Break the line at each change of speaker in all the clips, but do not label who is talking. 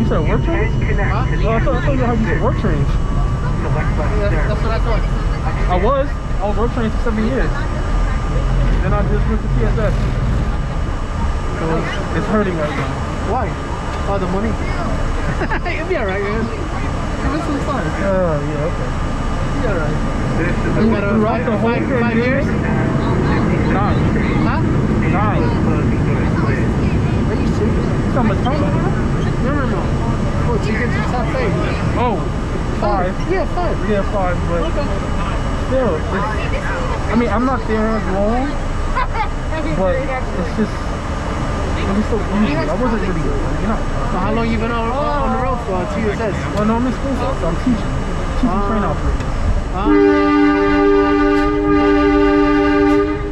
said work trains?
Huh?
Oh, I thought you had to work trains.
Yeah, that's what I thought.
I was work trains for 7 years. Then I just went to TSS. So it's hurting right now.
Why? Oh, the money? You'll be alright, man. Give it some time.
Oh, yeah, okay.
You'll be alright.
You got a 5
years?
9.
Huh?
9.
Are you serious?
How much time?
No. Oh, so you get to top 8?
Oh, 5.
Yeah, 5.
Yeah, 5, but still, I mean, I'm not there as long, but it's just, it's so easy. I wasn't really,
So how long you been on the road for TSS?
Well, no, I'm in school, so I'm teaching train operators.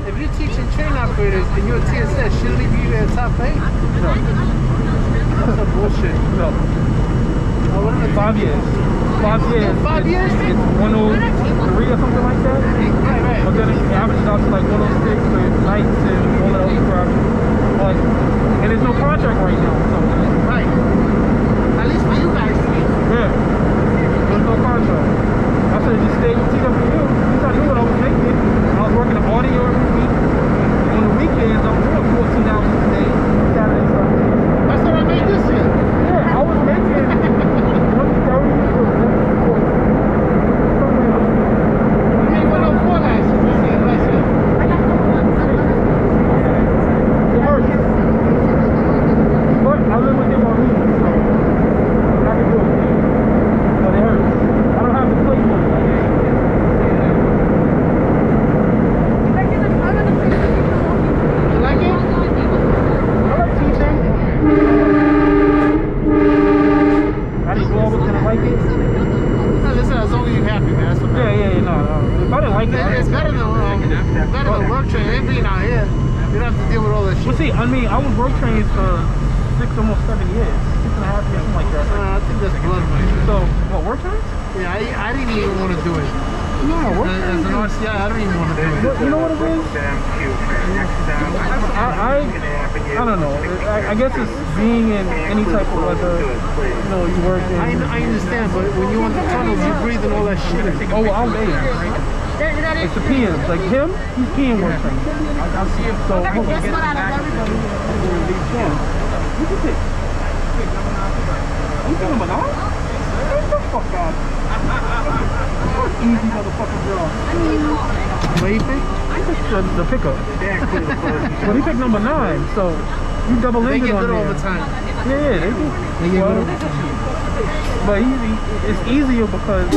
If you're teaching train operators and you're a TSS, shouldn't you be at top 8?
No.
That's a bullshit.
No. 5 years. 5 years.
5 years?
It's 103 or something like that.
Right.
But then it averages out to like 106 for nights and all that other crap. But, and there's no contract right now. So.
Right. At least for you guys.
Yeah. There's no contract. I should have just stayed with TWU. Because I knew what I was making. I was working the audio every week. On the weekends, I was doing 14 hours a day. Saturday, Sunday.
That's what I made this year.
Yeah, I was making 130 or 140.
You made 104 last year.
It hurts. But I live within my means, so I can do it. But it hurts. I don't have to play for it.
You like it?
I like teaching. I didn't go over because I like it.
No, listen, as long as you're happy, man. That's what matters.
Yeah, no. If I didn't like it,
It's better than work train. Ain't being out here. You don't have to deal with all that shit.
well, see, I mean, I was work trained for almost 7 years. 6.5 years, something like that.
I think that's blood money.
So, what, work trains?
Yeah, I didn't even want to do it.
No, work
As
trains.
an RCI, I don't even want to do it.
You know what it is? I don't know. I guess it's being in any type of weather. You know, you work in.
I understand, but when you're on the tunnels, you're breathing all that shit.
Oh, well, I'm AM. It's the PMs. Like him, he's PM work trained. I see him. So, hold on.
Guess what out of everybody?
You can pick. You think I'm a dog? Get the fuck out. Easy motherfucking girl.
What you think?
The pickup. Well, he picked number 9, so you double
They
ended
get
on
good
there.
overtime.
Yeah, they do.
They get good overtime.
But it's easier because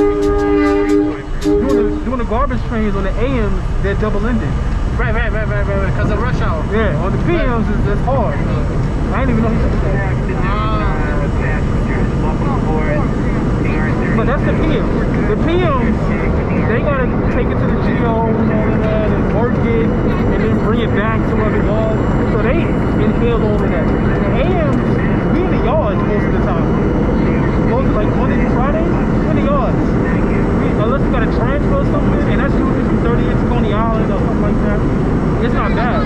doing the garbage trains on the AMs, they're double ended.
Right. Because of rush hour.
Yeah, on the PMs, it's hard. I didn't even know he took that. But that's the PM. The PMs, they gotta take it to the GO and all of that and work it and then bring it back to where it was. So they inhale all of that. The AMs, we in the yards most of the time. Most of like Monday to Friday, we're in the yards. Unless you gotta transfer something, and that's usually from 30 to Coney Island or something like that. It's not bad.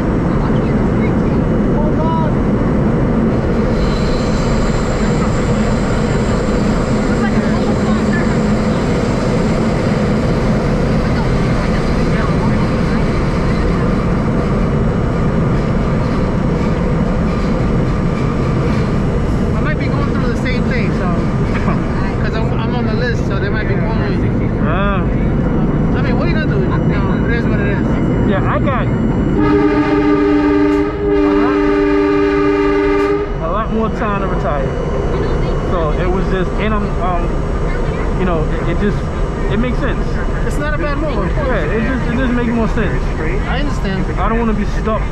It makes sense.
It's not a bad move.
Yeah, it just makes more sense.
I understand.
I don't want to be stuck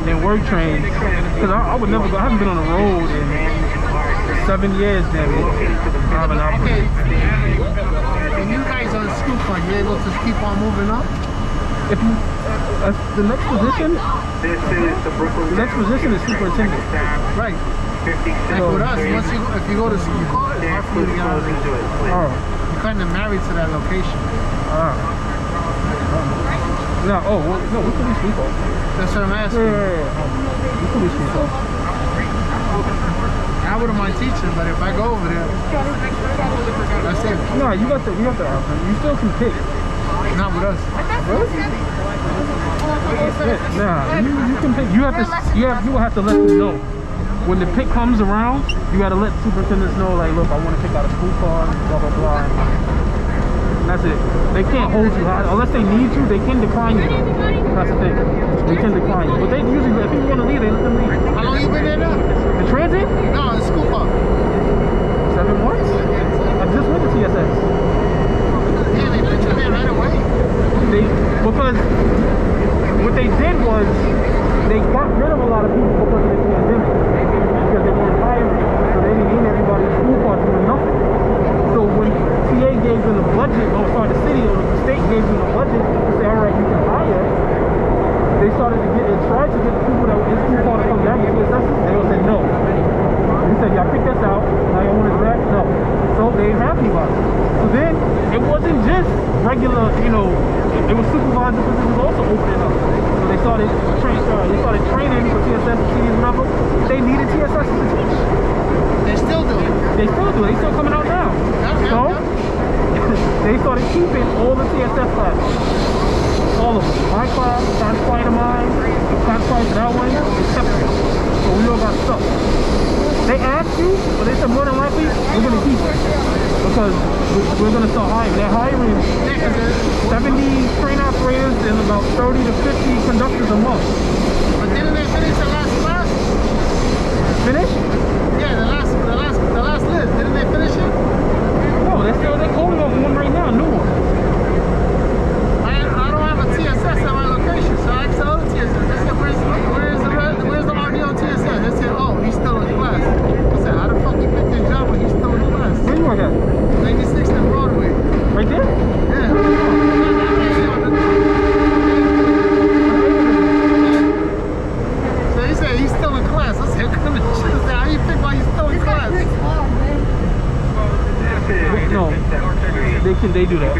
in work trains because I would never go. I haven't been on the road in 7 years. Damn it.
Okay. And you guys on the school fund, you're able to keep on moving up?
If you, the next position is superintendent.
Right. Like with us, if you go to school, it's hard for you to get out of it. You're kind of married to that location.
No, we could be sweet off.
That's what I'm asking.
Yeah. We could be sweet off.
I wouldn't mind teaching, but if I go over there, that's it.
No, you got the option. You still can pick.
Not with us.
Really? Nah, you can pick. You will have to let them know. When the pick comes around, you gotta let superintendents know, like, look, I want to pick out a school car, blah blah blah. And that's it. They can't hold you unless they need you. They can decline you. That's the thing. They can decline you. But they usually, if you want to leave, they let them leave.
How long you been there now?
The transit?
No, the school car.
7 months? I just went to TSS.
Yeah, they put you there right away.
Because what they did was they got rid of a lot of people because of the pandemic. Because they weren't hiring. So they didn't need everybody in school cars doing nothing. So when TA gave them the budget, the city or the state gave them the budget to say, all right, you can hire, they started to get, and tried to get the people that were in school car to come back and TSS. They all said no. He said, y'all pick this out, now you want it back? No. So they ain't happy about it. So then, it wasn't just regular, it was supervisor positions also opening up. So they started training for TSS, TDs, whatever. They needed TSS to teach.
They still do.
They still do. They still coming out now. So, they started keeping all the TSS classes. All of them. My class, class flight of mine, class flight to that one, they kept it. So we all got stuck. They asked you, but they said more than likely, we're going to keep it. Because we're going to start hiring. They're hiring 70 train operators and about 30 to 50 conductors a month.
But didn't they finish the last class?
Finish?
Yeah, the last list. Didn't they finish it?
No, they're calling off one right now, new one.
I don't have a TSS at my location, so I asked the other TSS. They said, where's the RDO TSS? They said, oh, he's still in class. I said, how the fuck you pick this job when he's still in class?
Where you work at?
96th and Broadway.
Right there?
Yeah. So he said he's still in class. I said, how you pick while he's still in class?
No, they do that.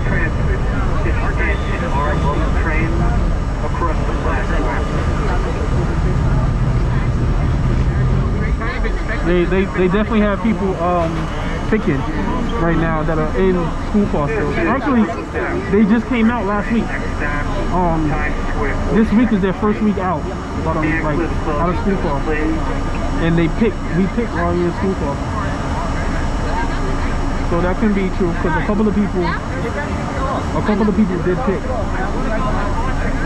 They definitely have people picking right now that are in school car still. Actually, they just came out last week. This week is their first week out, but like out of school car, and we pick while you're in school car. So that can be true because a couple of people did pick.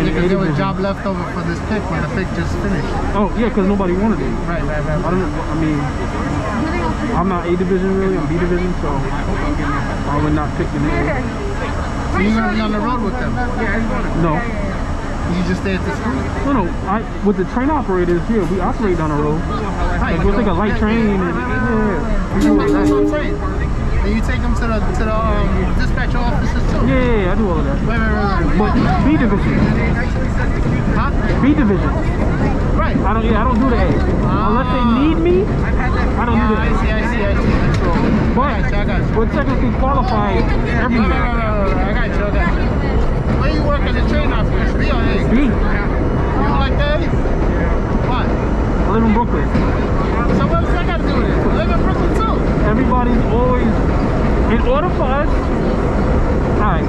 Because there was a job left over for this pick when the pick just finished.
Oh yeah, because nobody wanted it.
Right.
I'm not A division really. I'm B division, so I would not pick the name.
So you're gonna be on the road with them?
No.
You just stay at the school?
No. With the train operators here, we operate on the road.
Right,
we'll take a light train and
that's what I'm saying. And you take them to the dispatcher offices too?
Yeah, I do all of that.
Right.
But B division.
Huh?
B division.
Right.
I don't do the A. Unless they need me, I don't do the A.
I see. I got you.
We're technically qualified everywhere.
No. I got you. Where you work as a train operator? B or A?
B.
You don't like that? Why?
I live in Brooklyn.
So what does that got to do with it? I live in Brooklyn too.
Everybody's always, in order for us, alright,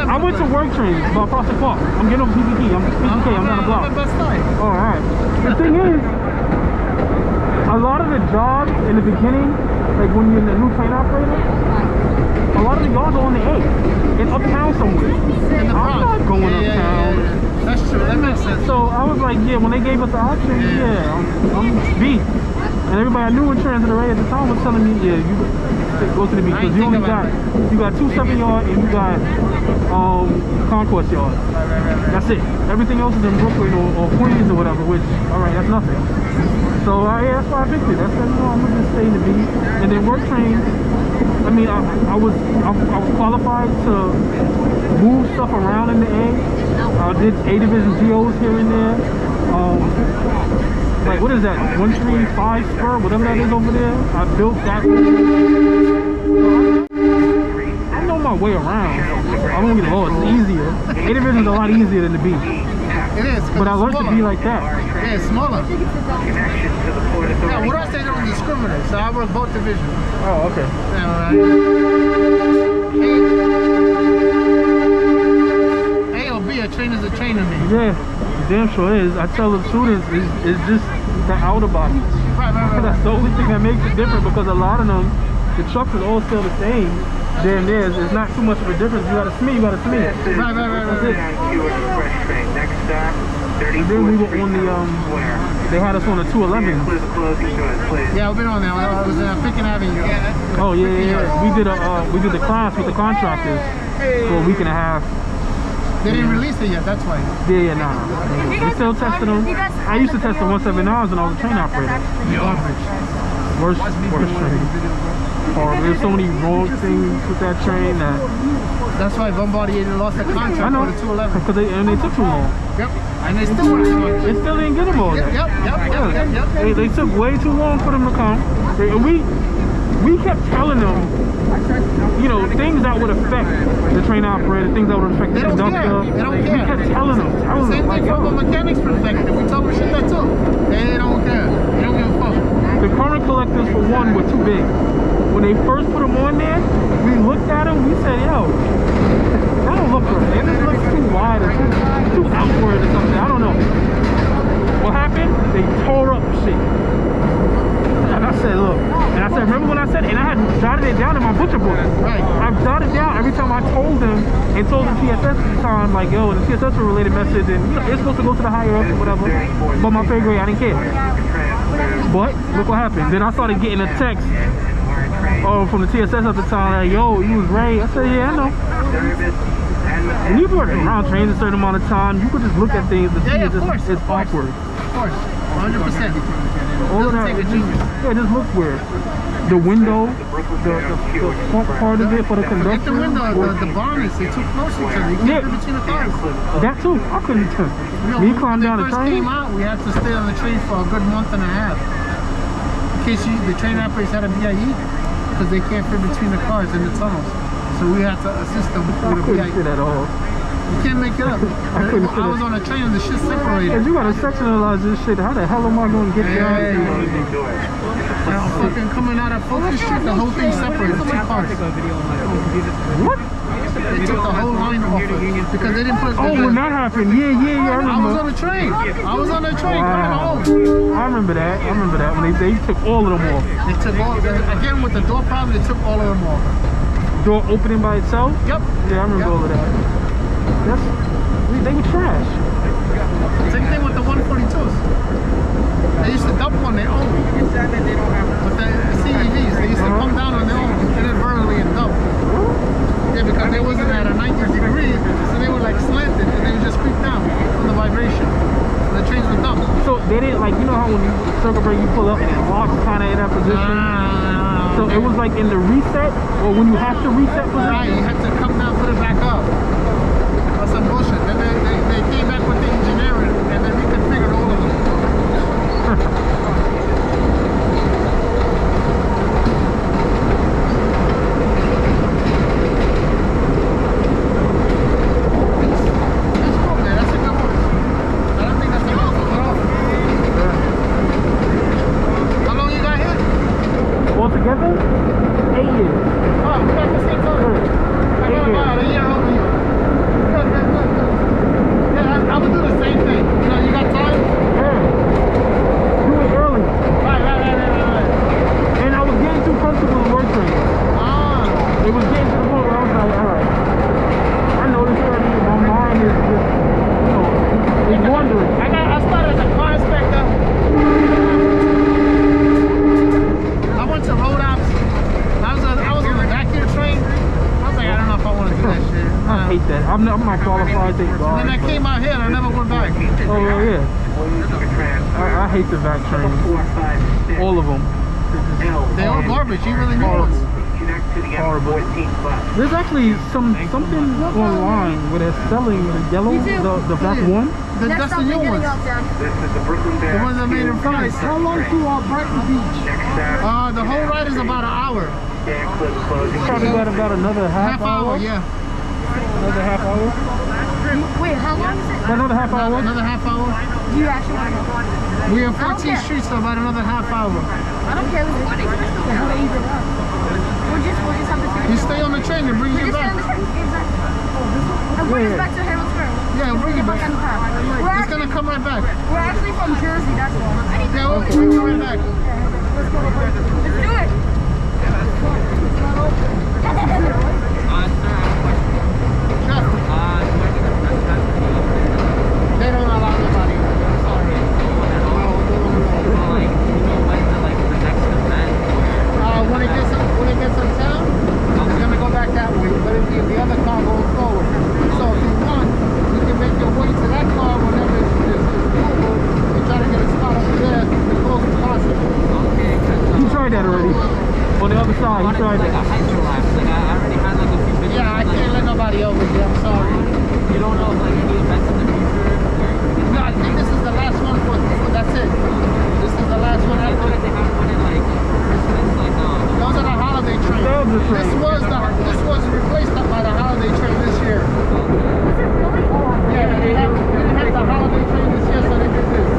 I went to work training about Prospect Park. I'm getting over PPK, I'm down the block. Oh, alright. The thing is, a lot of the jobs in the beginning, like when you're in the new train operator, a lot of the yards are on the A. In uptown somewhere. I'm not going uptown.
Yeah. That's true, that makes sense.
So I was like, yeah, when they gave us the option, I'm B. And everybody I knew in transit array at the time was telling me, yeah, you go to the B because you got 2 7-yard and you got concourse yard. That's it. Everything else is in Brooklyn or Queens or whatever, which, alright, that's nothing. So that's why I picked it. That's I'm gonna just stay in the B. And then work train, I was qualified to move stuff around in the A. I did A division GOs here and there. Like what is that? 135 spur, whatever that is over there. I built that. I know my way around. I won't get lost. It's easier. A division is a lot easier than the B.
It is.
But I learned to be like that.
Yeah, Yeah, it's smaller.
Connection to the Port Authority.
Yeah, what else they don't discriminate? So I work both divisions.
Oh, okay.
Yeah, alright. A or B, a train is a train to me.
Yeah, damn sure is. I tell the students, it's just the outer body.
Right.
That's the only thing that makes it different, because a lot of them, the trucks is all still the same. Then it's not too much of a difference. You got a SME, you got a SME.
Right.
That's it.
Express train. Next stop,
And then we were on the, they had us on the 211.
Yeah, I've been on there. I was Picking Avenue.
Oh yeah. We did the class with the contractors for a week and a half.
They didn't release it yet, that's why.
Yeah, nah. We still tested them. I used to test the 179s when I was a train operator. Worst train. Horrible. There's so many wrong things with that train that.
That's why Bombardier lost the contract
I know.
for the 211.
Because they took too long.
Yep. And they still working on it.
They still didn't get them all.
Yep.
They took way too long for them to come. We kept telling them, you know, things that would affect the train operator, things that would affect the conductor.
They don't care.
We kept telling them.
Same thing from a mechanic's perspective. We told them shit that too. They don't care. They don't give a fuck.
The current collectors, for one, were too big. When they first put them on there, we looked at them, we said, yo, that don't look right. It just looks too wide or too outward or something. I don't know. What happened? They tore up shit. And I said, look, and I said, remember when I said, and I had jotted it down in my butcher book.
Right.
I've jotted down every time I told them and told the TSS at the time, like, yo, the TSS were related message, and you know, it's supposed to go to the higher ups or whatever. But my pay grade, I didn't care. But look what happened. Then I started getting a text from the TSS at the time, like, yo, you was right. I said, yeah, I know. When you've worked around trains a certain amount of time, you could just look at things and see it's awkward.
Of course, 100%.
All of that, it just looks weird. The window, the front part of it for the conductor.
Like the window, the bonnets, they too close to each other. You can't fit between the cars.
That too, I couldn't turn. Me climbed down the train.
When they first came out, we had to stay on the train for a good month and a half. In case the train operators had a BIE, because they can't fit between the cars in the tunnels. So we had to assist them with a BIE.
I couldn't fit at all.
You can't make it up. I was on a train and the shit separated.
If you gotta sectionalize this shit, how the hell am I gonna get down?
Fucking coming out of Focus Street, the whole thing separated. Two cars.
What?
They took the whole line off it because they didn't put.
Oh, when that happened, yeah, I remember.
I was on the train.
Wow.
Coming home.
I remember that when they took all of them off.
They took all again with the door problem. They took all of them off.
Door opening by itself?
Yep.
Yeah, I remember all of that. They were trash.
Same thing with the 142s. They used to dump on their own. With the CEVs, they used to come down on their own inadvertently and dump. Yeah, because they wasn't at a 90 degree, so they were like slanted and they would just creep down from the vibration. The trains would dump.
So they didn't, like, you know how when you circle break you pull up and it locks kind of in that position? So it was like in the reset, or when you have to reset position?
Right, you have to come down, put it back up. That's some bullshit. Then they came back with the engineering and they reconfigured all of them. It's cool, man. That's a good one. I don't think that's a bad one at all. How long you got here?
Altogether? 8 years.
Oh, we got the same time. I got about a year over you. Good. Yeah, I would do the same thing. You know, you got time?
Yeah. Do it early.
Right.
And I was getting too comfortable with work training. It was getting to the point where I was like, alright, I know this already. My mind is just, you know, it's wandering.
I started as a car inspector. I went to road ops. I was on the vacuum train. I was like, I don't know if I want to do that shit.
I hate that. I'm not qualified to take
And then I came out here and I never went back.
Oh yeah. I hate the vac trains. All of them.
They all garbage, even the new ones.
Horrible. There's actually something online where they're selling the yellow, the vac one.
That's the new ones. The ones that made in France.
How long to Brighton Beach?
The whole ride is about an hour.
Probably got about another half hour.
Yeah.
Another half hour.
Wait, how long is it?
Another half hour?
Another half hour.
Do you actually want to go?
We have 14 streets, so about another half hour.
I don't care. What the hell are you doing? We'll just have to take
You stay on the train and bring
We're
you
just
back.
on the train. Exactly. And bring us back to Herald Square.
Yeah, bring you back.
We're
It's gonna come right back.
We're actually from Jersey, that's why.
Yeah, we'll bring you right back.
Let's do it.
They don't allow nobody. Sorry. When it gets in town, it's gonna go back that way. But if the other car goes forward, so if you want, you can make your way to that car whenever it's doable and try to get a spot up there as close as possible.
He tried that already. On the other side, he tried that.
Yeah, I can't let nobody over here. I'm sorry.
You don't know like any events in the future?
No, I think this is the last one for that's it. This is the last one.
I thought they had one in like Christmas, like
Those are the holiday trains.
Nostalgia train.
This was replaced by the holiday train this year. Yeah, they didn't have the holiday train this year, so they did this.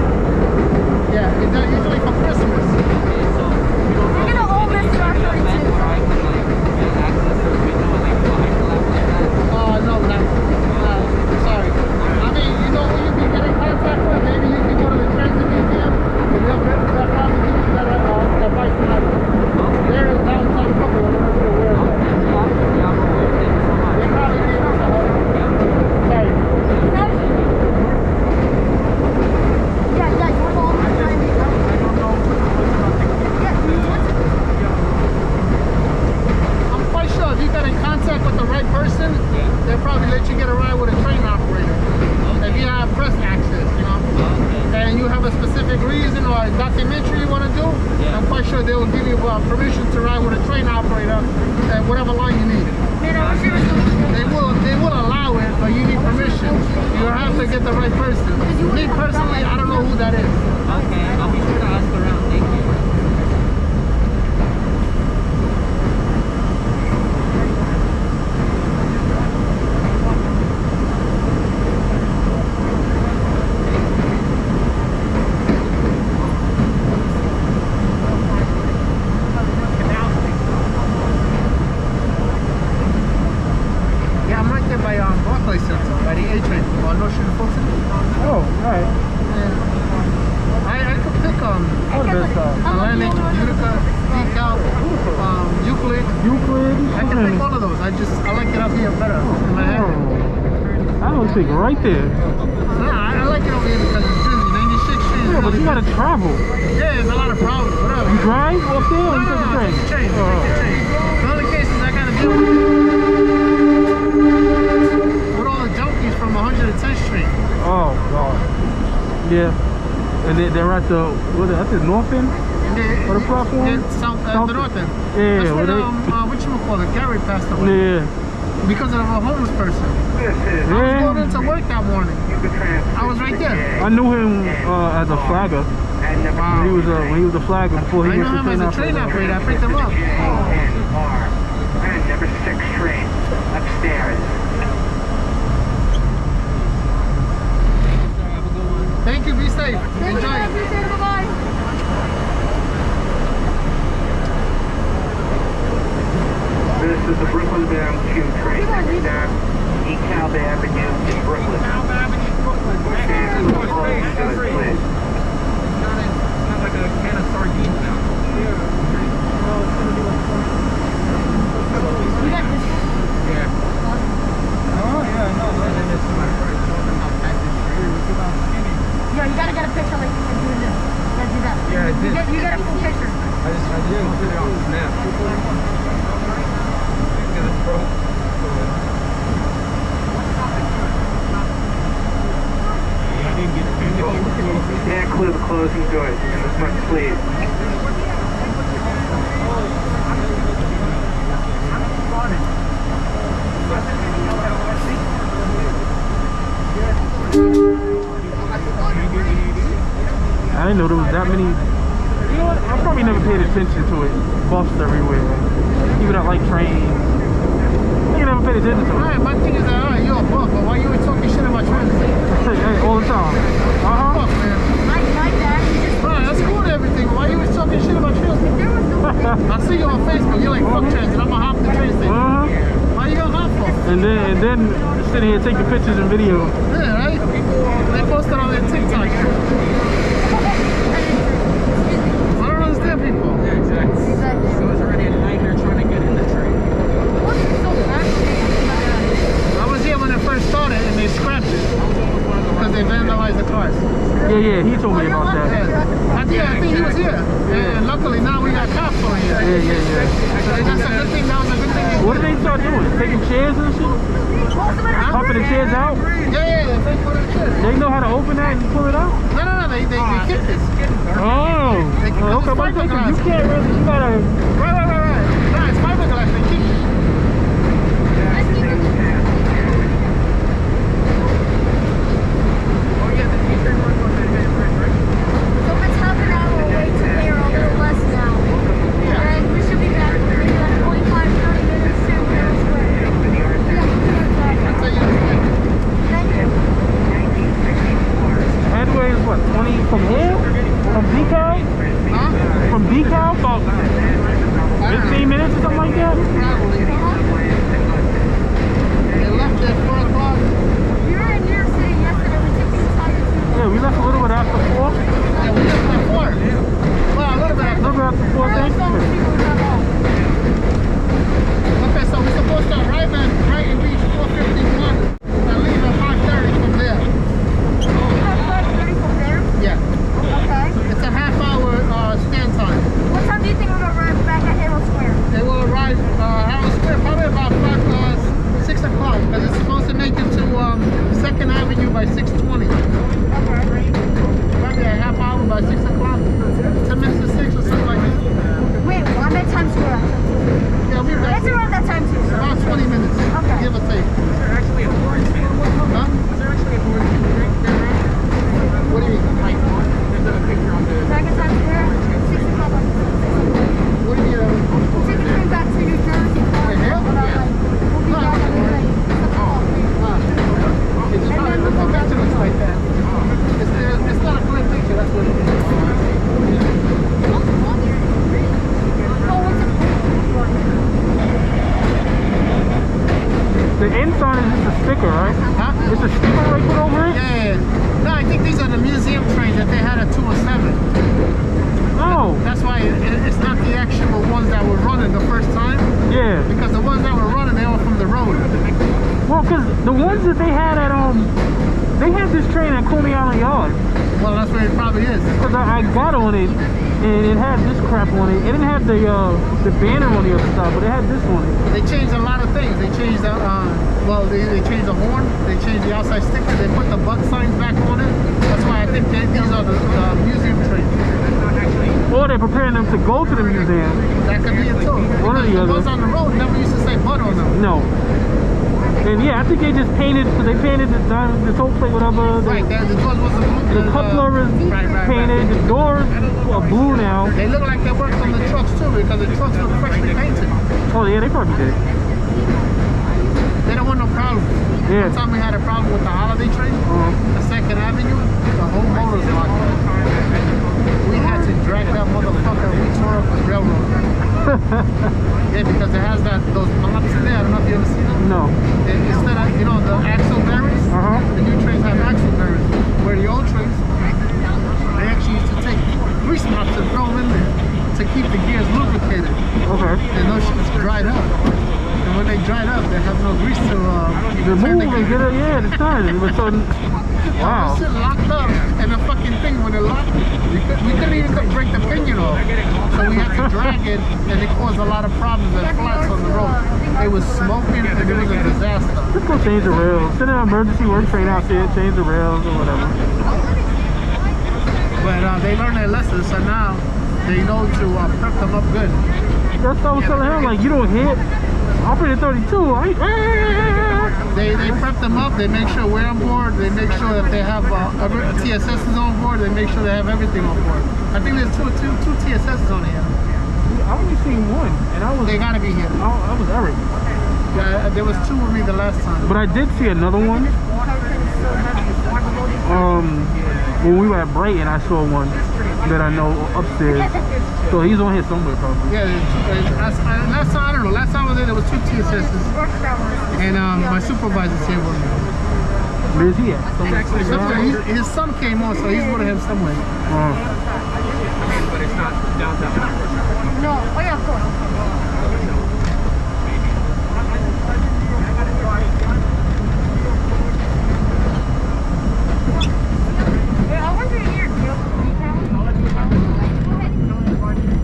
Yeah, it's usually for Christmas.
so you don't know
We're gonna all miss our
event where I can like get access to a window and like go hyperlapse like that.
No, sorry. I mean, you know who you can get in contact with? Maybe you can go to the Transit Museum and they'll probably give you that advice tonight. There is downtown Brooklyn. I don't know if you're aware of that.
Yeah, I'm aware. Thank you so much.
They probably gave us a help. Sorry.
Yeah, you want all the time.
I'm quite sure if you got in contact with the right person, they'll probably let you get a ride with a train operator. If you have press access, you know, and you have a specific reason or a documentary you want to do, I'm quite sure they will give you permission to ride with a train operator at whatever line you need. They will allow it, but you need permission. You have to get the right person. Me personally, I don't know who that is.
Okay, I'll be sure to ask around. Thank you.
Yeah, I'm right there by Barclays Center, by the A train, on Notion Fulton.
Oh, right.
I could pick Atlantic, Utica, Decal, Euclid.
Euclid.
I can pick all of those. I like it up here better in my head.
I don't think right there.
Nah, I like it over here because it's busy. 96th Street is
Yeah, but
really
you gotta
busy.
travel.
Yeah, there's a lot of problems. Whatever.
You drive up there or you take the train?
Take the train.
Oh.
Take the train. The only cases I gotta deal with all the junkies from 110th Street.
Oh, God. Yeah. And they're at the, what is it, at the north end? Or the platform?
Yeah, the north end.
Yeah,
That's where
where
whatchamacallit, Gary passed away.
Yeah.
Because of a homeless person.
This is
I was
Yeah.
going into work that morning. I was right there.
I knew him as a flagger.
and number
Wow.
When he was a flagger before he
I know him as a train operator. I picked him up.
R and number 6 train upstairs.
Thank you. Be safe. Enjoy.
Bye-bye.
This is the Brooklyn bound Q train. Next stop, DeKalb Avenue in Brooklyn. DeKalb Avenue, Brooklyn. Please.
It's not like a can of sardines now.
You got this.
Yeah. Oh, yeah, I know. And then there's my friend showing them how packed this is. Look how skinny.
Yeah, you gotta get a picture like you're doing this. You gotta do that.
Yeah, I did.
You get a full picture.
I did put it on Snap. Because it's broke.
And clear the closing doors in the front, please.
I didn't know there was that many. You know what? I probably never paid attention to it. Buffs everywhere. Even at like trains. You never paid pay attention to it.
Alright, my thing is that, alright, you're a boss, but why you always talking shit about transit?
Hey, all the time.
Fuck, man.
Like that.
Alright, that's cool and everything. Why you always talking shit about transit? I see you on Facebook. You're like, fuck transit. I'm gonna hop the train station. Why you gonna hop for?
And then sitting here taking pictures and videos.
Yeah, right? They posted on their TikTok. I don't understand people.
Yeah, exactly. So it's already at night, they're trying to get in the train.
I was here when it first started and they scrapped it because they vandalized the cars.
Yeah, he told me about that.
I think he was here. And luckily now we got cops on here.
Yeah.
So that's a good thing. That was a good thing.
What did they start doing? Taking chairs and shit? Popping the chairs out?
Yeah, they put it in.
They know how to open that and pull it out?
No, they kicked this.
Oh. Okay, but you can't really, you gotta...
Right. Nah, it's fiberglass. They kicked it.
Headway is what, 20 from here? From Decal?
Huh?
From Decal? About 15 minutes or something like that?
Probably. They left at 4 o'clock.
Yeah, we left a little bit after 4.
Yeah, we left at 4. Well, a little bit after.
A little bit after 4, thank you.
Okay, so we're supposed to arrive at Brighton Beach 4:51 and leave at 5:30 from there. Yeah. It's a half-hour stand time.
What time do you think we're going to arrive back at Arrow Square?
They will arrive Arrow Square probably about 6 o'clock because it's supposed to make it to 2nd Avenue by 6:20. Probably a half hour by 6 o'clock. 10 minutes to 6 or something like that.
Wait, I'm at Times Square.
Yeah, we're back.
Let's around that time too.
About 20 minutes, give or take.
Is there actually a orange man?
Huh?
Is there actually an orange drink there?
What do you mean?
Like, there's a picture on the...
Back at Times Square, 6 o'clock.
What do you
We'll take the train back to New Jersey.
Wait, here?
We'll be back on the train.
It's not, the picture looks like that. It's not a clear picture, that's what it is.
The inside is just a sticker, right?
Huh?
It's a sticker they put over it?
Yeah. No, I think these are the museum trains that they had at 207.
Oh.
That's why it's not the actual ones that were running the first time.
Yeah.
Because the ones that were running, they were from the road.
Well, because the ones that they had at, they had this train at Coney Island Yard.
Well, that's where it probably is.
Because I got on it, and it had this crap on it. It didn't have the banner on the other side, but it had this on it.
They changed a lot of things. They changed the, they changed the horn. They changed the outside sticker. They put the butt signs back on it. That's why I think these are the museum trains.
Or they're preparing them to go to the museum.
That could be it too.
One or the
The
other.
ones on the road never used to say butt on them.
No. And yeah, I think they just painted, they painted the toe plate, whatever.
Right, the doors was
The coupler is painted, the doors are blue now.
They look like they worked on the trucks too because the trucks look freshly painted.
Oh yeah, they probably did.
They don't want no problems.
Yeah.
One time we had a problem with the holiday train, the 2nd Avenue, the whole motor's locked up. We had to drag that motherfucker, we tore up the railroad. Yeah, because it has those pops in there. I don't know if you ever seen them.
No.
Instead of, the axle bearings, the new trains have axle bearings. Where the old trains, they actually used to take grease mops and throw them in there to keep the gears lubricated.
Okay.
And those shits dried up. And when they dried up, they have no grease to turn the
Remove and
gear.
get it, yeah, the turn. But so, wow.
This shit locked up, and the fucking thing, when it locked, we couldn't even break the pinion off. So we had to drag it, and it caused a lot of problems at flats on the road. It was smoking, and it was a disaster.
Just go change the rails. Send an emergency work train out there, change the rails or whatever.
But they learned their lesson, so now they know to prep them up good.
That's what I was telling him, like, you don't hit. Operator 32,
They prep them up, they make sure we're on board, they make sure that they have TSS is on board, they make sure they have everything on board. I think there's two TSS's on here.
I only seen one, and I was...
They gotta be here.
I was Eric.
Yeah, there was 2 with me the last time.
But I did see another one. When we were at Brighton, I saw one that I know upstairs. So he's on here somewhere probably.
Yeah, last time, I don't know. Last time I was there was 2 TSSs. And my supervisor's here with me.
Where's he at?
Somewhere. His son came on, so he's with him somewhere.
But it's not downtown.
No, oh yeah, of course. I wonder if you're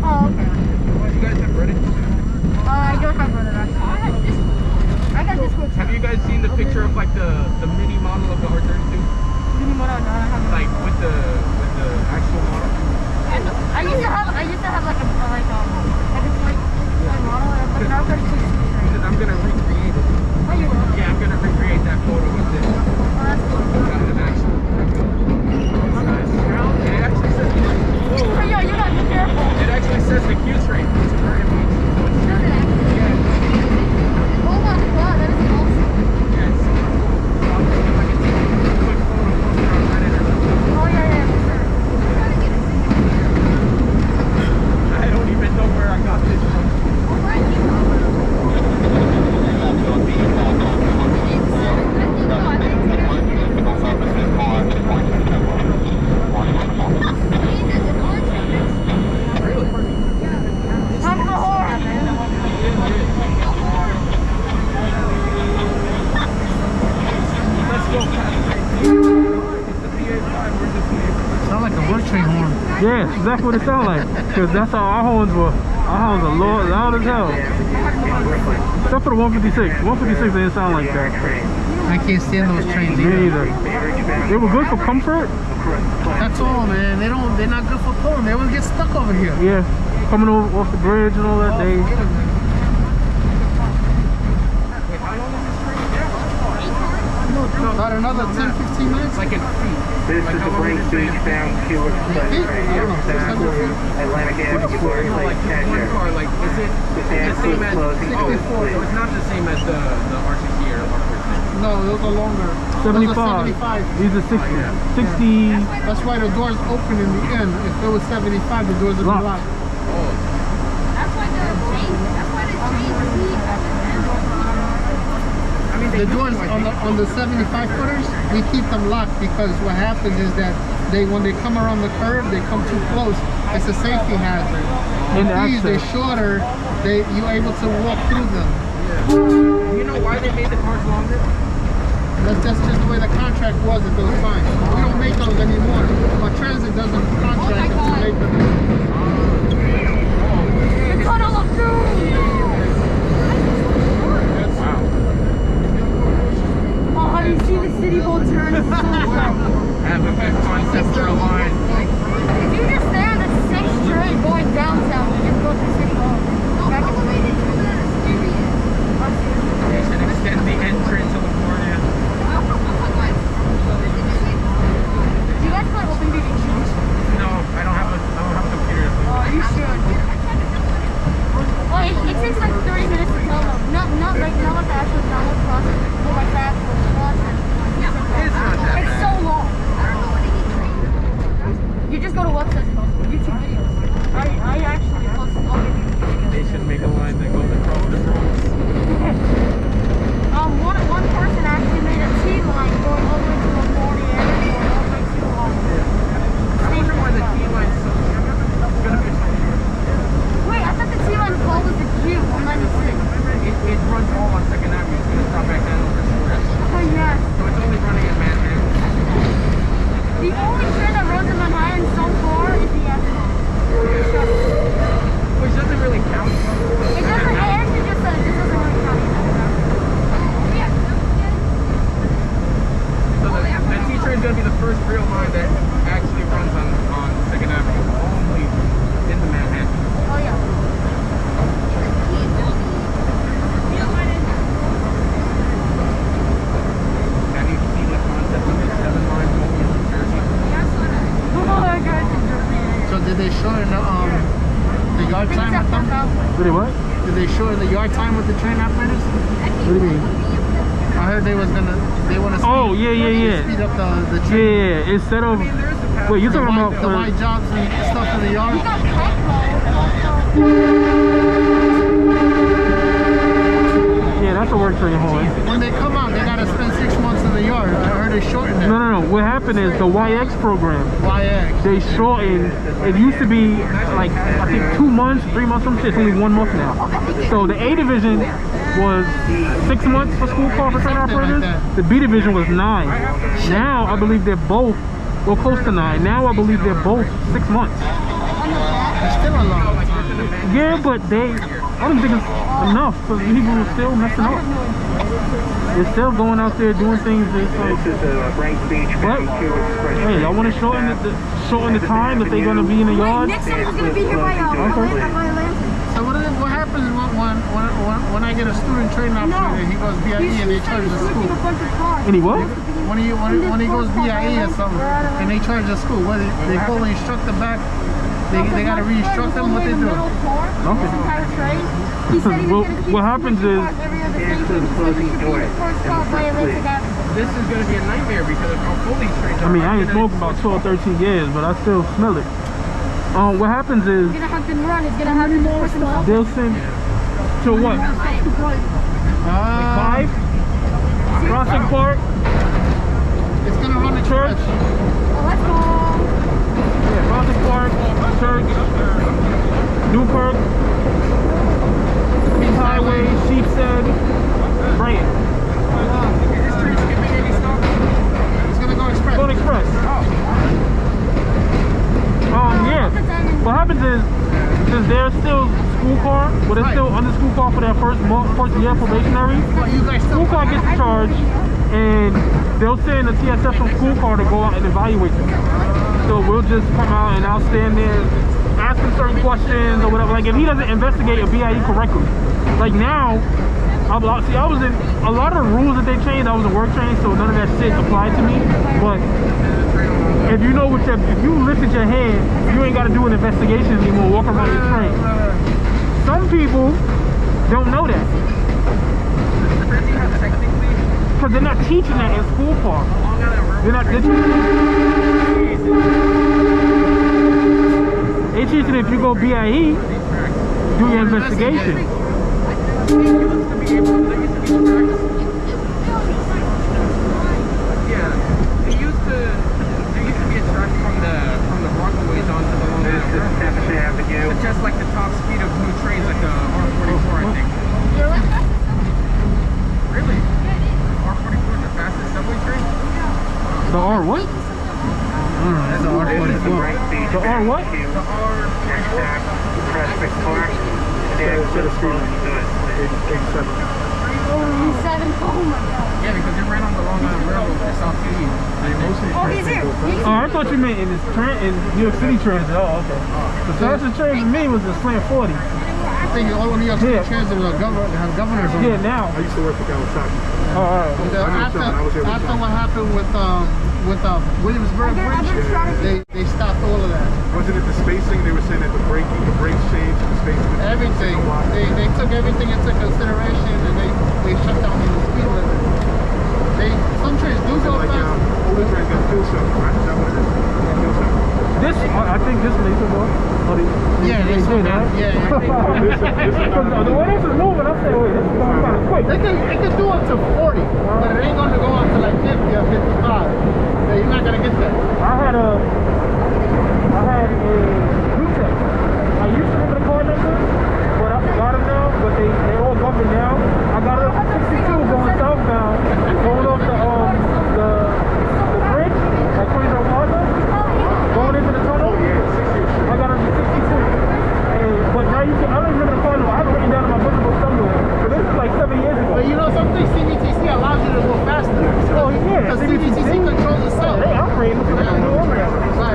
oh, okay.
You guys have Reddit?
I don't have Reddit actually. I got Discord.
Have you guys seen the picture of like the mini model of the R32?
Mini model? No, I haven't.
Like with the actual model?
I used to have like a model, but now I've got a
I'm gonna recreate it.
Oh, you will?
Yeah, I'm gonna recreate that photo with this.
Oh, that's cool.
Got an actual. It's nice. And it actually says.
Oh, yeah, you gotta be careful.
It actually says the Q train. It's very amazing.
Does it?
Yeah.
Oh my god, that is awesome.
Yeah, it's super cool. So I'll see if I can take a quick photo, post it on Reddit or something.
Oh yeah, yeah, for sure.
I don't even know where I got this from.
Time for the horn.
Let's go, Patrick. It's the PA5. Where's the PA5?
Sound like a work train horn.
Yeah, that's exactly what it sounds like. Because that's how our horns were. Our horns are loud as hell. Except for the 156. 156 didn't sound like that.
I can't stand those trains
Me
either.
either. They were good for comfort.
That's all, man. They're not good for pulling. They always get stuck over here.
Yeah, coming off the bridge and all that. They.
About another 10, 15 minutes.
Like in feet.
This is the Brighton Beach bound Q Express train. Atlantic Avenue, Florida,
Like
Lake
one
Tangier.
car, like is it the same as?
Closing
Oh,
doors,
so it's not the same as the RCC or R32.
No, those are longer.
75.
Those are 75.
These are 60. 60.
That's why the doors open in the end. If it was 75, the doors would be
Locked.
locked.
That's why the chain lead at the end.
I mean,
The doors on the 75 footers, we keep them locked because what happens is that when they come around the curve, they come too close. It's a safety hazard.
In
These, they're
access.
shorter. You're able to walk through them.
Do you know why they made the cars longer?
That's just the way the contract was at those times. We don't make those anymore. But Transit doesn't contract them to make them.
The tunnel of doom!
Wow.
Oh, how do you see the city hall turn? It's so slow.
Have a good concept for a line.
If you just stay on the 6th train going downtown, you just go through city hall. Back in the way they do that.
They should extend the entrance to California.
Do you guys play Open BB Shoes?
No, I don't have a computer.
Oh, you should. Well, it takes like 30 minutes to tell them. Not like the actual download process, but like the actual process.
It's not that
It's
bad.
so long. You just go to websites and also YouTube videos. I actually post all the YouTube videos.
They should make a line that goes across the roads.
One person actually made a T line going all the way to LaGuardia area, going all the way to
I wonder why the T line's so gonna be so short.
Wait, I thought the T line follows the Q on 96.
It runs all on 2nd Avenue. It's gonna stop back down over Express.
Oh yeah.
So it's only running in Manhattan.
The only train that runs in Manhattan so far is the S-Line.
Which doesn't really count.
It doesn't, I actually just said it just doesn't really count either.
So the T train's gonna be the first real line that actually runs on 2nd Avenue, only into Manhattan.
Oh yeah.
Have you seen the concept of the 7 line going in New Jersey?
Oh my god, it's just
So did they shorten the yard time with them?
Did it what?
Did they shorten the yard time with the train operators?
What do you mean?
I heard they want to
Oh, yeah.
speed up the train.
Yeah, instead of... Wait, you're talking about...
The white jobs and stuff in the yard?
You got tech
Yeah, that's a work train horn.
When they come out, they got to spend 6 months in the yard. I heard they shortened that.
No. What happened is the YX program.
YX.
They shortened. It used to be like, I think 2 months, 3 months, some shit. It's only 1 month now. So the A division was 6 months for school car for train operators. The B division was 9. Now I believe they're both, well, close to 9. Now I believe they're both 6 months.
It's still a long time.
Yeah, but I don't think it's enough because people are still messing up. They're still going out there doing things. It's like,
This is Brighton Beach.
what? Hey, I want to shorten the time that they're going to be in the yard.
Next time he's gonna be here by Atlanta.
So what happens when I get a student train operator, he goes BIE and they charge the school?
Any what?
When he goes BIE or something and they charge the school, what they call the instructor back, they gotta re-instruct them what they do.
Well, what happens is
This is going to be a nightmare because of how full these trains are.
I mean, I ain't smoked about 12, 13 years, but I still smell it. What happens is
He's gonna have to run. He's gonna have to push himself.
they'll send to what? 5? Crossing Park,
It's gonna run the
Church.
Oh, let's go.
Yeah, Crossing Park, Church, Newkirk, East Highway, Sheepshead, Brighton.
It's gonna go express.
Going express. Yeah. What happens is, since they're still school car, but they're still under school car for their first year probationary,
But you guys
school
still
car gets charged, and they'll send a TSF from school car to go out and evaluate them. So we'll just come out and I'll stand there, ask him certain questions or whatever. Like if he doesn't investigate a BIE correctly, like now, I was in a lot of the rules that they changed. I was in work trained, so none of that shit applied to me. But if you know if you lift your hand, you ain't got to do an investigation anymore. Walk around your train. Some people don't know that because they're not teaching that in school car. They're not. They teaching if you go BIE, do your investigation.
There used to be a track from the Rockaways onto the Long Island Railroad. It's just like the top speed of new trains, like the R44, I think. Really? R44 is the fastest subway train?
The R what?
That's an R44.
The R what?
The R44.
Prospect Park.
Oh my god.
Yeah, because it ran on the Long Island Railroad to South City.
Oh, he's here.
Oh, I thought you meant in New York City Transit. Oh, okay. The fastest train for me was the Slant 40.
I think all New York City Transit have governors on
Yeah,
it.
now.
I used to work for Kawasaki.
Oh, all right.
After what happened with Williamsburg Bridge, they stopped all of that.
Wasn't it the spacing? They were saying that the brakes changed, the spacing.
Everything. They took everything into consideration and they shut down the speed limit. Some trains do go
Like
fast.
older trains got fuel shuffle, right? Is that what it is? Fuel shuffle.
This, I think this makes it more.
Yeah, they
did, right?
This is
Because the way this is moving, I'm saying, wait, this is going kind of quick.
It can do up to 40, but it ain't going to go up to like 50 or 55. So you're not going to get that.
I had a Roundtrip. I used to remember the car numbers, but I forgot them now. But they all bumping now. I got it up to 62 going southbound, going off the bridge, like Queens of Plaza, going into the tunnel. I got up to 62. But now I don't remember the car number. I have it written down in my book somewhere. But this is like 7 years ago.
But you know something, CVTC allows you to go faster.
Oh yeah,
Because CVTC controls itself.
They operate so they don't know over there.
Right.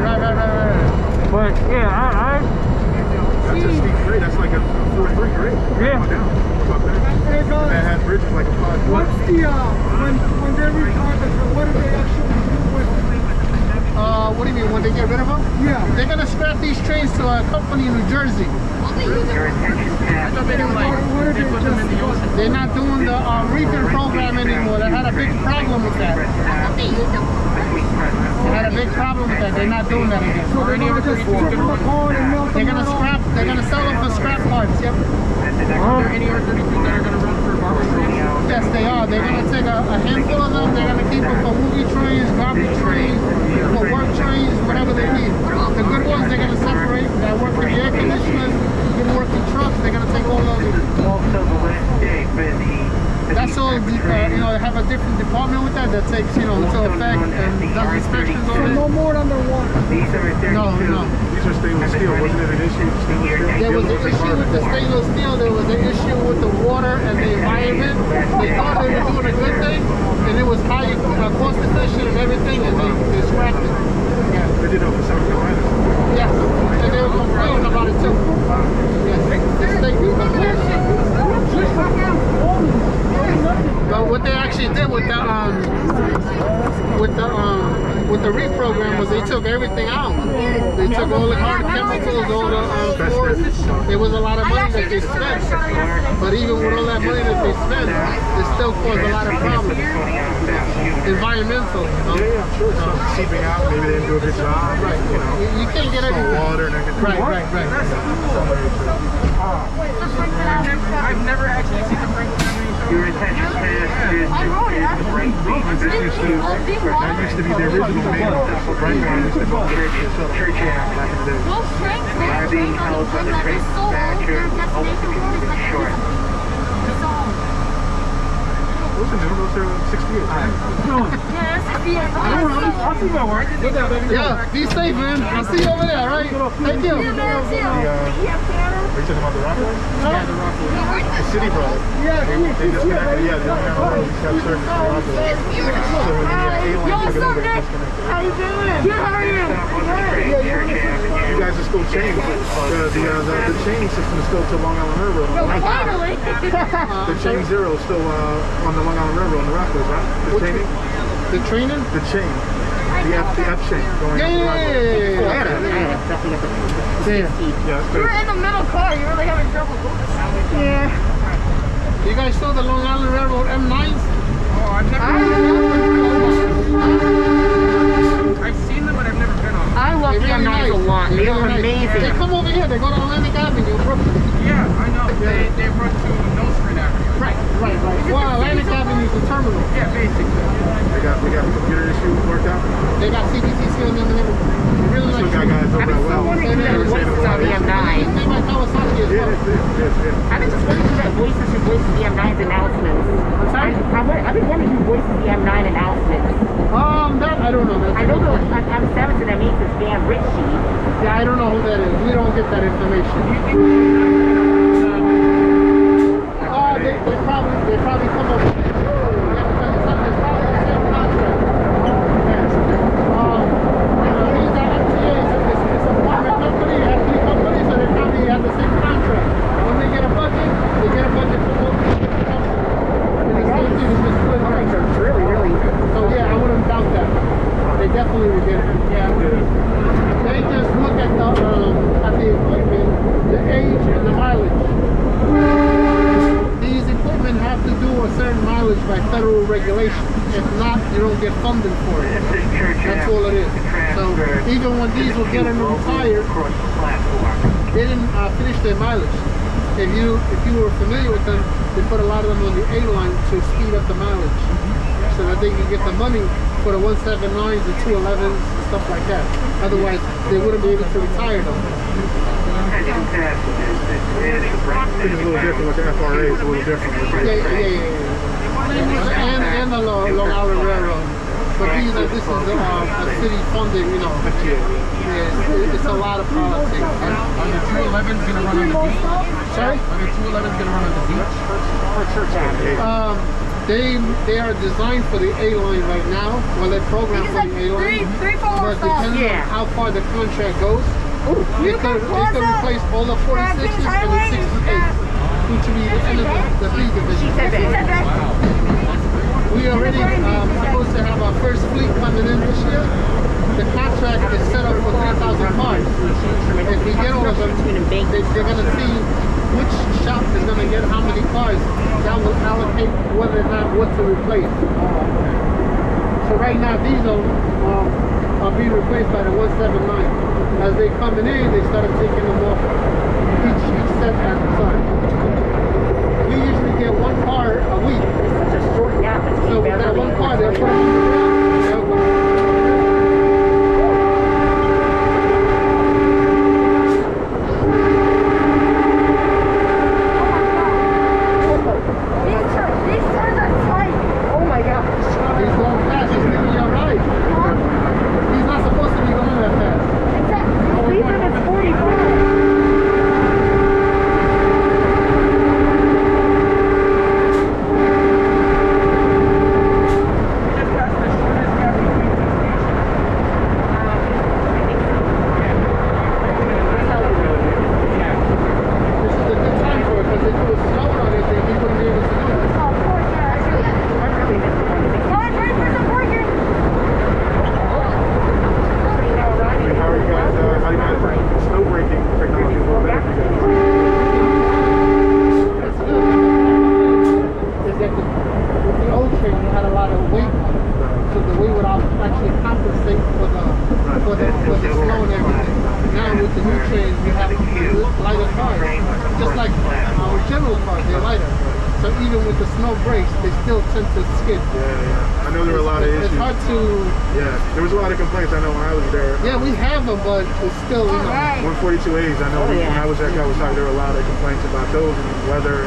But yeah,
That's a steep grade. That's like a 4-3 grade.
Yeah.
Going down.
Hey guys,
That has bridges like a 5-4.
what's the when they retire the truck, what do they actually do with it?
What do you mean, when they get rid of them?
Yeah.
They're going to scrap these trains to a company in New Jersey.
Your attention
I thought they were like, they put them in the ocean.
They're not doing the reefer program anymore. They had a big problem with that. They had a big problem with that. They're not doing that again.
Or any other 32 gonna run.
They're gonna scrap. They're gonna sell them for scrap parts. Yep.
Are there any R32 that are gonna run for garbage trains?
Yes, they are. They're gonna take a handful of them. They're gonna keep them for movie trains, garbage trains, for work trains, whatever they need. The good ones they're gonna separate. That work with the air conditioners, good working trucks. They're gonna take all those.
also the last day for the
That's all. You know, they have a different department with that takes into effect and does inspections on it.
No more than underwater.
These are 32.
No.
These are stainless steel. Wasn't it an issue with stainless steel?
There was an issue with the stainless steel. There was an issue with the water and the environment. They thought they were doing a good thing, and it was high cost efficient and everything, and they scrapped it. Yeah.
They did it for South Carolina.
Yes, and they were complaining about it too. Yes, the state was complaining. But what they actually did with the reprogram was they took everything out. They took all the hard chemicals, all the fluoride. There was a lot of money that they spent, but even with all that money that they spent, it still caused a lot of problems. Environmental, you know?
Yeah, sure. Something seeping out. Maybe they didn't do a good job.
Right.
You know,
You can't get
salt
everything.
water and everything.
Right.
I've never actually seen the Franklin Avenue show.
Your attention passengers.
I wrote it.
The Brighton Beach
This used to, that used to be the original name of Brighton. I used to go to
Church Ave.
back in the day.
Those trains,
Are being held by the train dispatcher.
What's the name? Those are 68.
Yeah, that's 60 years old.
I'll see my work. Look at baby.
Yeah, be safe, man. I'll see you over there, right? Thank you.
Are you talking about the Rockaway?
Yeah, the Rockaway.
The City Brothers. They disconnected. Yeah, they don't have a road. They got service to Rockaway. So when the A-line
Yo,
took it
what's up,
over, they
Nick?
disconnected.
How you doing? Good, how are you?
You guys are still changed. The chain system is still to Long Island Railroad.
Yo, finally.
The chain zero is still on the Long Island Railroad on the Rockaways, right? The chaining?
The training?
The chain. The F chain going
Yeah.
Yeah, that's
You were
good.
in the middle car. You really having trouble.
Yeah. You guys saw the Long Island Railroad M9s?
Oh, I've seen them, but I've never been on them.
I love
They're really nice.
They are
Really nice.
amazing.
They come over here. They go to Atlantic Avenue, Brooklyn.
Yeah, I know. They run to No Street Avenue.
Right. Well, Atlantic Avenue is the terminal.
Yeah, basically.
They got the computer issue worked out.
They got CBTC on them and everything. Really
Still
nice.
got guys over at Wells.
wondering
They were saying
voices
about
on the
it.
M9.
They might Kawasaki as
Yeah,
well.
yeah.
I've been just wondering who that voices who voices the M9's announcements.
I'm sorry?
I've been wondering who voices the M9 announcements.
That I don't know. That's
I know I'm 7 to that means it's Dan Ritchie.
Yeah, I don't know who that is. We don't get that information. They probably come up with it. Yeah, because it's probably the same contract. Yes. These are MTAs. It's a private company. It has 3 companies, so they probably have the same contract. When they get a budget for both different companies. And the same thing is just split up.
Really.
So yeah, I wouldn't doubt that. They definitely would get it. Yeah. They just look at the equipment, the age, and the mileage. These equipment have to do a certain mileage by federal regulation. If not, you don't get funding for it. That's all it is. So even when these were getting retired, they didn't finish their mileage. If you were familiar with them, they put a lot of them on the A line to speed up the mileage, so that they can get the money for the 179s, the 211s, and stuff like that. Otherwise, they wouldn't be able to retire them.
I think it's a little different with the FRA. It's a little different.
Yeah. And the Long Island Railroad. But this is a city funding, you know. Yeah, it's a lot of politics.
Are the 211s going to run on the beach?
Sorry?
Are the 211s going to run on the beach?
They are designed for the A line right now. Well, they're programmed for the A line. But depending on how far the contract goes, they could replace all the 46s and the 68s, which would be the end of the B division.
She said that.
We already supposed to have our first fleet coming in this year, the contract is set up for 3,000 cars. If we get all of them, they're going to see which shop is going to get how many cars. That will allocate whether or not what to replace. So right now, these are being replaced by the 179. As they coming in, they started taking them off each set at a time. We usually get one car a week.
Such a short gap.
So with that one car, they'll put it on the ground.
These turns are tight.
Oh my gosh.
He's going fast. He's thinking you're right. He's not supposed to be going that fast.
Exactly. Leave him at 45.
But it's still, you know,
142As. I know when I was at Kawasaki, there were a lot of complaints about those and weather.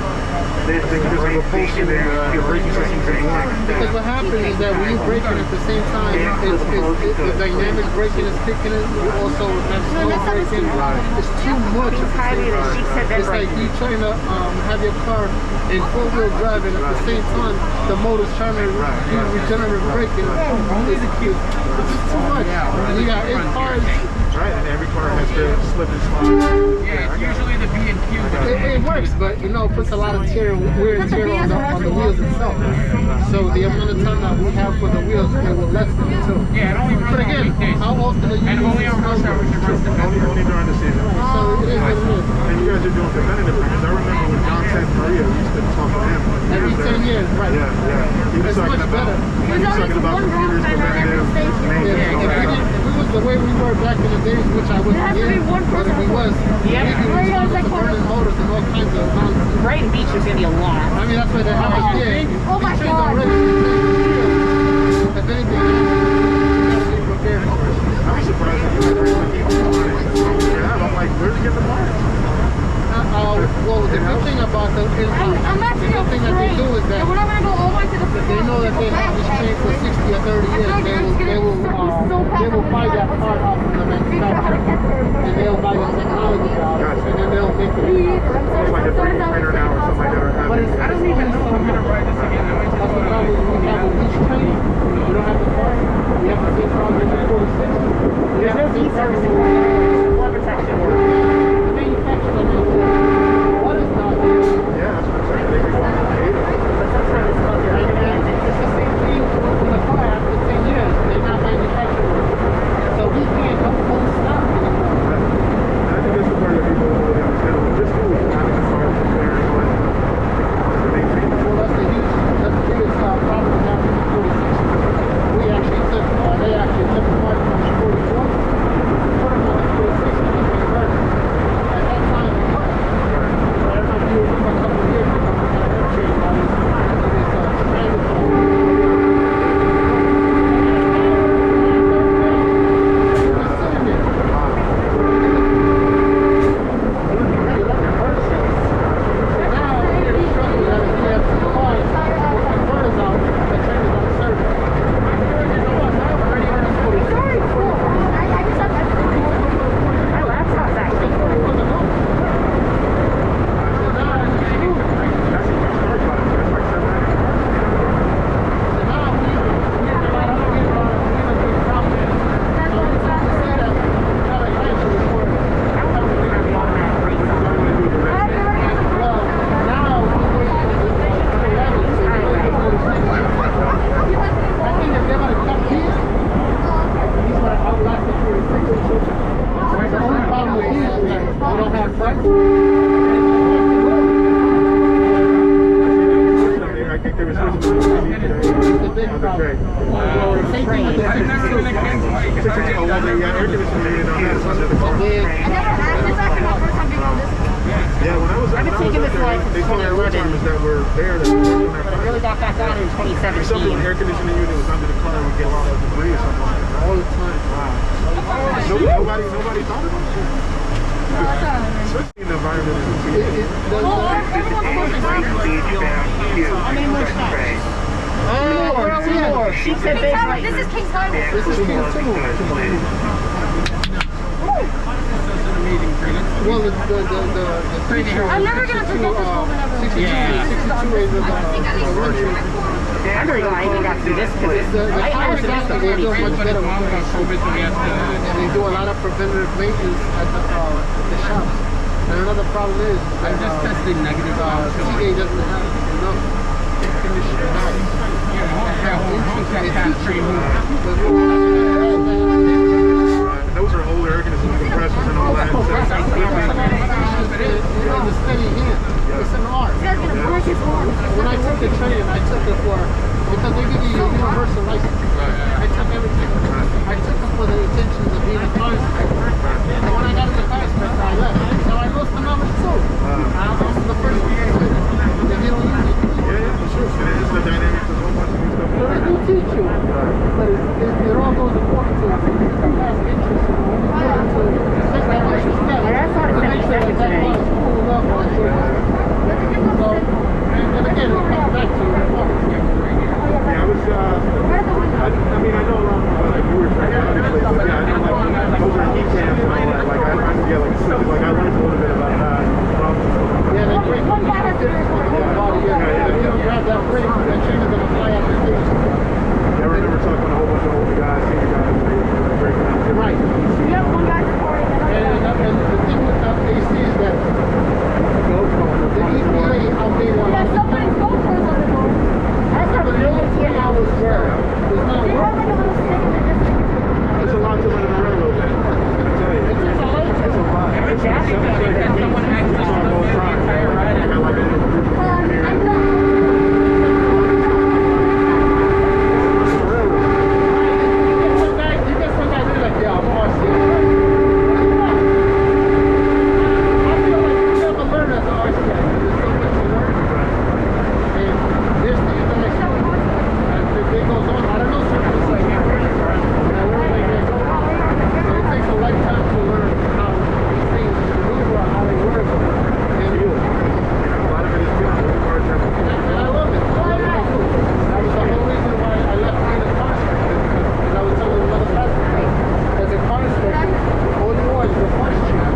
I think because of propulsion and braking systems as well.
Because what happens is that when you're braking at the same time, the dynamic braking is kicking in. You also have slow braking. It's too much at the same time. It's like you trying to have your car in four-wheel drive, and at the same time, the motor's trying to do regenerative braking. It's too much. You got 8 cars.
Right, and every car has to slip and slide.
Yeah, usually the B and Q.
It works, but you know, it puts a lot of wear and tear on the wheels itself. So the amount of time that we have for the wheels, it will lessen it too.
Yeah, it only runs
but again, how often are you
and only on rush hours it runs the
Only during the season.
So it is what it is.
And you guys are doing preventative things. I remember when John Santa Maria, we used to talk to him.
Every 10 years, right?
Yeah, yeah. He was
It's
talking
much
about,
better.
he was talking about computers, preventative maintenance.
If we was the way we were back in the days, which I wasn't here, but if we was, we'd be responsible for burning motors and all kinds of nonsense.
Brighton Beach is going to be a lot.
I mean, that's why they have us here.
Oh my
These trains
God.
are ready to take. If anything happens, you have to be prepared for it.
I was surprised that you were able to keep on it. I'm like, where did you get the parts?
Well, the good thing about the
I'm not
the good thing that they do is that
we're not going to go all the way to the
they know that they have this train for 60 or 30 years. They will buy that part off from the manufacturer, and they'll buy the technology out, and then they'll make it.
It's like a 3D printer now or something like that.
But it's, I don't even know
I'm gonna ride this again.
that's the problem we have with each train. We don't have the part. We have the same problem with the 46. We have the same
servicing. Flood protection.
The manufacturer, what is not there?
Yeah, that's what I'm saying. They can go on the data.
But sometimes it's not their
It's the same thing with the car after 10 years. They're not manufacturing. So we can't come full stop anymore.
I think that's the part that people don't really understand. Just do it. Having the cars preparing favorite switch was the big on the tray.
Same thing with the
I've never been against like
Oh, well, they got air conditioning unit on that side of the car.
I never had this after my first time being on this.
Yeah, when I was
I've been taking this
there,
license
they told me old
2011.
timers that were there that were working
But I
that
really got back on in
something
2017.
when the air conditioning unit was under the car would get a lot of debris or something like that.
all the time.
Nobody thought about it.
No, that's all right.
Especially in the environment.
Well, everyone's supposed to
Brighton Beach bound Q train.
More. She said
King's Highway. This is King's Highway.
This is King's Highway. Well, the teacher.
I'm never gonna forget this moment ever.
62 is the
I'm very glad I even got through this because I
highway
also missed the
doctor, they do
43.
much better.
Mom got COVID, so we had to.
And they do a lot of preventative maintenance at the shops. And another problem is
I just tested negative.
TA doesn't have enough conditioner.
Those are older air conditioning compressors and all that.
It's a steady hand. It's an art.
This guy's gonna break his arm.
When I took the training, I took it for, because they give you a universal license. I took everything. I took it for the intentions of being a car inspector. And when I got in the car inspector, I left. So I lost the knowledge too. I was the first one to do it. If you don't use it.
Yeah, for sure. And it's the dynamics of a bunch of new stuff.
So they do teach you. But it all goes according to the past interest. Take that extra step.
I thought it
To make sure that that car is cool enough for it. So, and again, it comes back to your performance.
Yeah, I was, I mean, I know around, like, you were training, obviously, but yeah, I know, like, over in heat camps and all that, like, I forget, like, like, I learned a little bit about that.
Yeah, they break one guy has to if you don't grab that break, that trainer's gonna fly out the stage.
Yeah, I remember talking to a whole bunch of older guys, senior guys, and they were breaking down different.
Right.
You have one guy recording
And the thing with the AC is that the EPA outdated a
Yeah,
lot.
somebody's GoPro's on the door.
That's how the military hours were.
There's not
They have like a little stick in the distance.
It's a lot to learn on the railroad, man. I tell you.
It's a lot.
It's a lot. It's
Someone actually
all
stopped
going
the
wrong.
entire ride.
I got like a little group of
I'm
here.
not.
You get some guy really like, yeah, I'm lost here. I feel like you never learn as an artist. There's so much to learn. And there's the intellectual. As the day goes on, I don't know, some people say, yeah, and I learn like that. So it takes a lifetime to learn how these things maneuver, how they work. And
A lot of it is good.
and I love it. That was the whole reason why I left being a car inspector. Because I was telling another passenger, as a car inspector, all you want is a first check.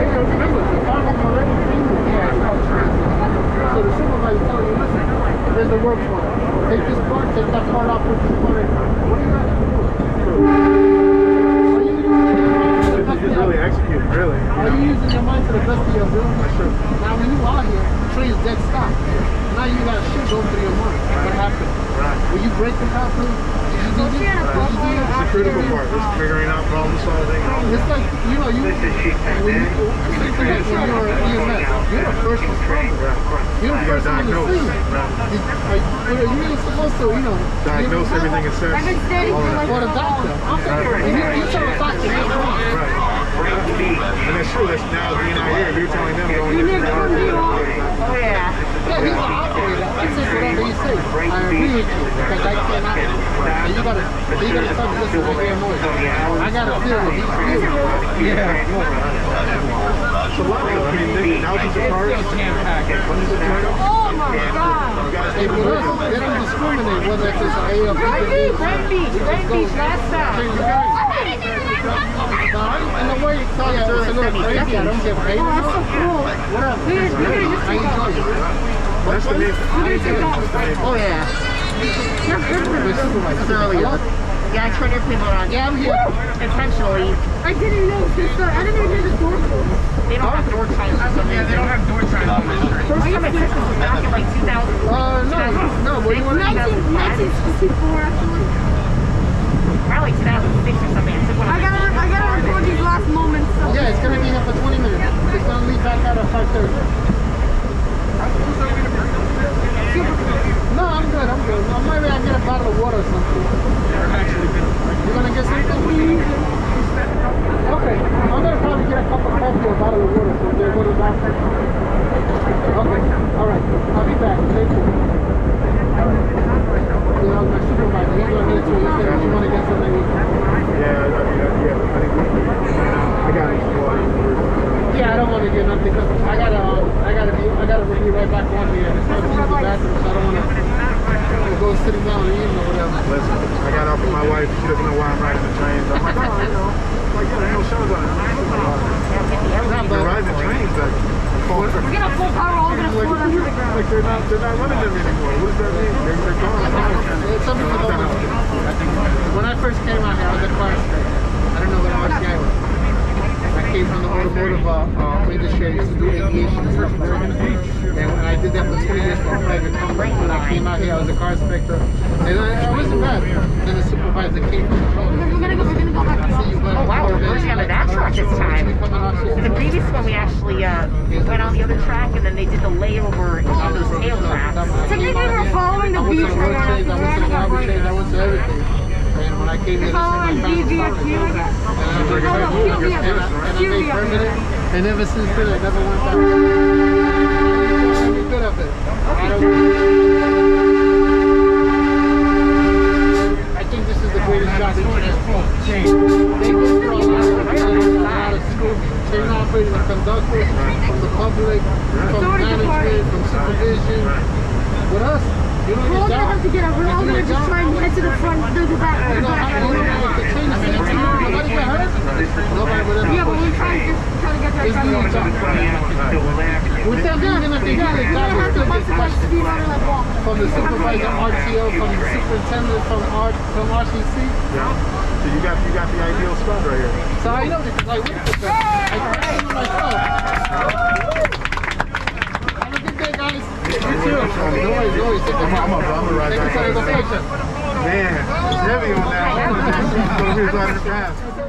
Hey, remember, the car was already clean with the So the supervisor telling you, listen, there's the work for it. Take this part, take that part off, put this part in. What are you going to do? Are you using your mind to the best
Just
of
really
your
execute, really.
Are you using your mind to the best of your ability? Now when you out here, train's dead stop. Now you got shit going through your mind. What happened? Will you break the properly?
It's a critical part. It's figuring out problem solving.
It's like, you know, you,
This is Chief
when you,
Van
when you're EMS, you're the first responder. You're the first on the scene. You're really supposed to, you know,
Diagnose everything it says.
I've been standing
All
for
of
like
for the doctor. You tell the doctor what's wrong.
Brighton Beach.
And that's true. That's now being out here. You're telling them going
You
into
never
the
heard me wrong.
Oh yeah.
Yeah, he's an operator. I take whatever you say. I agree with you because I cannot. And you gotta tell me, listen, I hear noise. I gotta feel what he's feeling.
It's a lot. I mean, thousands of cars. Hundreds of cars.
Oh my god.
Hey, but listen, they don't discriminate whether it's an A or B.
Brighton Beach, last stop.
In a way, it's a little crazy. I don't get paid.
Oh, that's so cool.
What up?
We're gonna just
I
take off.
enjoy it.
That's the main
We're gonna take off.
Oh yeah.
You're good for
The
this.
supervisor.
Earlier. Yeah, I turn your people around.
Yeah, I'm here.
Intentionally.
I didn't know this. I didn't even hear the door close.
They don't have door chimes for some
Yeah, they don't
reason.
have door chimes on this train.
First time I took this was back in like 2000.
No, but you want to
1964 actually.
Probably 2006 or something. I took one of
I gotta record these last moments. So.
Yeah, it's gonna be here for 20 minutes. It's gonna leave back out at 5:30. No, I'm good. Maybe I get a bottle of water or something. You gonna get something? Okay, I'm gonna probably get a cup of coffee or a bottle of water so they'll go to the doctor. Okay, alright. I'll be back. Thank you. Yeah, my supervisor, he's gonna get to you. He said if you wanna get something.
Yeah, I think I got it.
Yeah, I don't want to get nothing because I gotta be right back on here. It's not to use the bathroom, so I don't want to go sitting down and eating or whatever.
Listen, I got off with my wife. She doesn't know why I'm riding the trains. I'm like, oh, you know, like, yeah, there ain't no shows on it. I'm like, riding the trains, like,
We're gonna pull power all gonna fall down to the ground.
like they're not running them anymore. What does that mean? They're gone.
It's something to go with. When I first came out here, I was a car inspector. I don't know what RCI was. I came from the automotive industry. I used to do aviation and stuff. And I did that for 20 years for a private company. When I came out here, I was a car inspector. And I wasn't bad. Then the supervisor came from the
We're gonna go back to the
Oh wow, we're going on that track this time. In the previous one, we actually went on the other track, and then they did the layover on those tail tracks.
Technically, we're following the beach right now.
I went to the garbage change. I went to everything. And when I came here, this is my and ever since then, I never went back. I'm good of it. I think this is the greatest job in transport. They go through a lot of school. Train operators and conductors from the public, from management, from supervision. With us, you don't
We're all gonna have to get up. We're all gonna just try and head to the front, to the back.
You know, the train is nobody get hurt. Nobody would ever.
Yeah, but we're trying to get there.
It's the job. With them doing nothing,
Yeah,
the
we're
job
gonna have to bust like speed on like walk.
from the supervisor RTO, from the superintendent, from RCC.
Yeah. So you got the ideal spot right here.
So I know because I went to them. I trained myself. Have a good day, guys. You too. No worries.
I'm a ride back.
Take a
Man, it's heavy on that. I'm going to be riding fast.